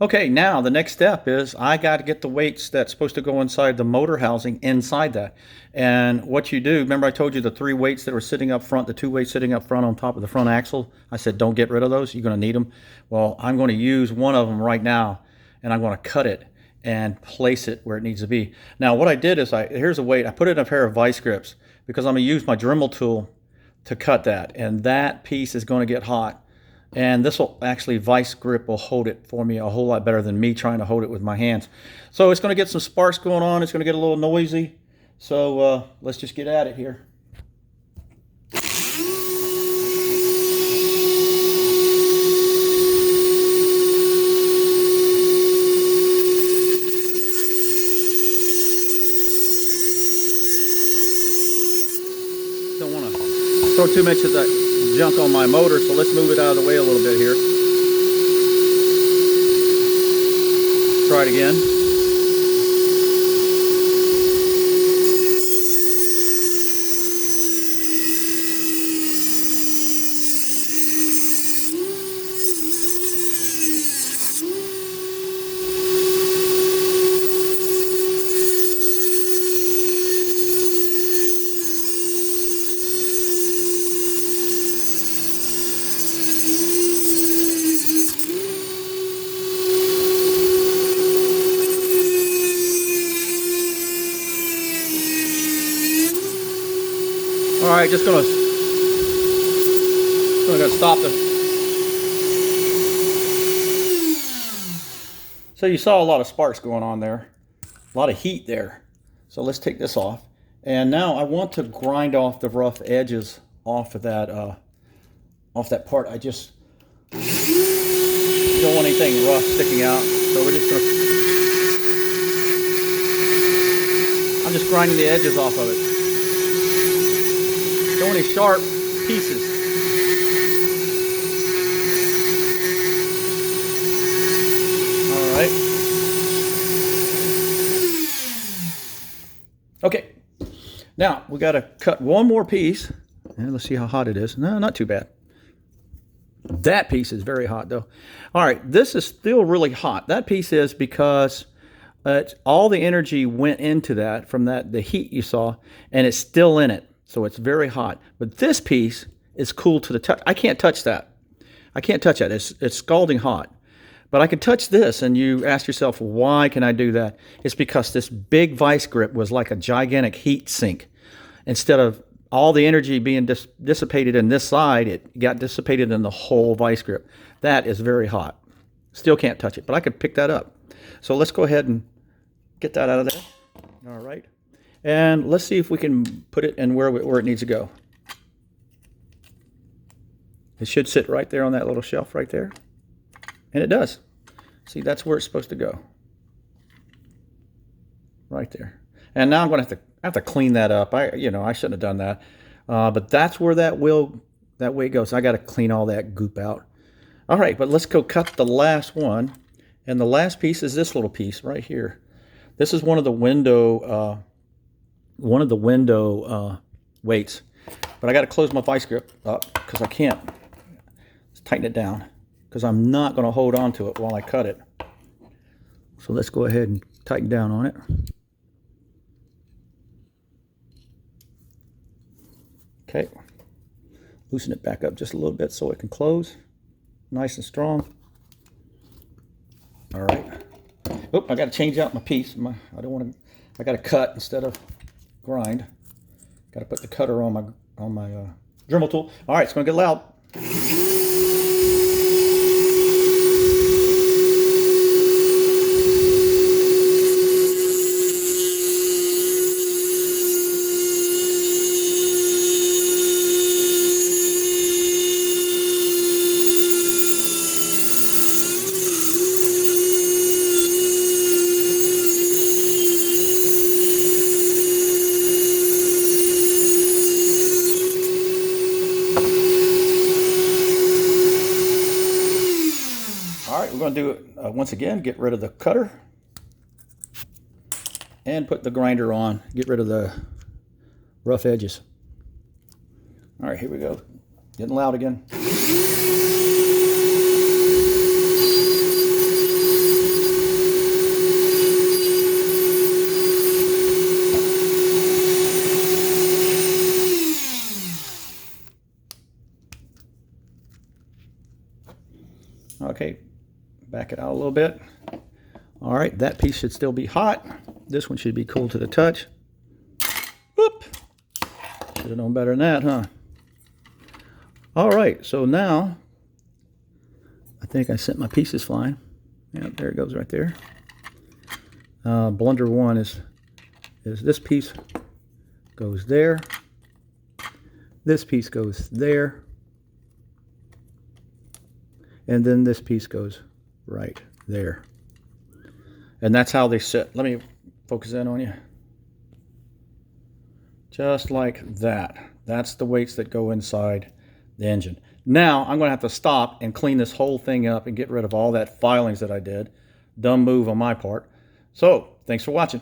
Okay, now the next step is I got to get the weights that's supposed to go inside the motor housing inside that. And what you do, remember I told you the 3 weights that were sitting up front, the 2 weights sitting up front on top of the front axle? I said, don't get rid of those. You're going to need them. Well, I'm going to use one of them right now, and I'm going to cut it and place it where it needs to be. Now, what I did is here's a weight. I put it in a pair of vice grips because I'm going to use my Dremel tool to cut that. And that piece is going to get hot. And this will actually, vice grip will hold it for me a whole lot better than me trying to hold it with my hands. So it's going to get some sparks going on. It's going to get a little noisy. So let's just get at it here. Don't want to throw too much of that junk on my motor, so let's move it out of the way a little bit here. Try it again. All right, just gonna stop the. So you saw a lot of sparks going on there, a lot of heat there. So let's take this off. And now I want to grind off the rough edges off of that part. I just don't want anything rough sticking out. So we're just I'm just grinding the edges off of it. Don't want any sharp pieces. All right. Okay. Now we got to cut one more piece. And let's see how hot it is. No, not too bad. That piece is very hot though. All right, this is still really hot. That piece is because all the energy went into that from the heat you saw, and it's still in it. So it's very hot. But this piece is cool to the touch. I can't touch that. I can't touch that. It's scalding hot. But I can touch this, and you ask yourself, why can I do that? It's because this big vice grip was like a gigantic heat sink. Instead of all the energy being dissipated in this side, it got dissipated in the whole vice grip. That is very hot. Still can't touch it, but I could pick that up. So let's go ahead and get that out of there. All right. And let's see if we can put it in where it needs to go. It should sit right there on that little shelf right there. And it does. See, that's where it's supposed to go. Right there. And now I'm going to have to clean that up. I shouldn't have done that. But that's where that way goes. I got to clean all that goop out. All right, but let's go cut the last one. And the last piece is this little piece right here. This is one of the window weights. But I got to close my vice grip up because I can't. Let's tighten it down because I'm not going to hold on to it while I cut it. So let's go ahead and tighten down on it. Okay, loosen it back up just a little bit so it can close nice and strong. All right. Oh, I got to change out my piece. I got to cut instead of grind. Got to put the cutter on my Dremel tool. All right, it's going to get loud. We're going to do it once again, get rid of the cutter and put the grinder on, get rid of the rough edges. All right, here we go. Getting loud again. Okay, back it out a little bit. All right, that piece should still be hot. This one should be cool to the touch. Whoop! Should have known better than that, huh? All right, so now I think I sent my pieces flying. Yeah, there it goes right there. Blunder one is this piece goes there. This piece goes there. And then this piece goes right there. And that's how they sit. Let me focus in on you. Just like that. That's the weights that go inside the engine. Now I'm going to have to stop and clean this whole thing up and get rid of all that filings that I did. Dumb move on my part. So thanks for watching.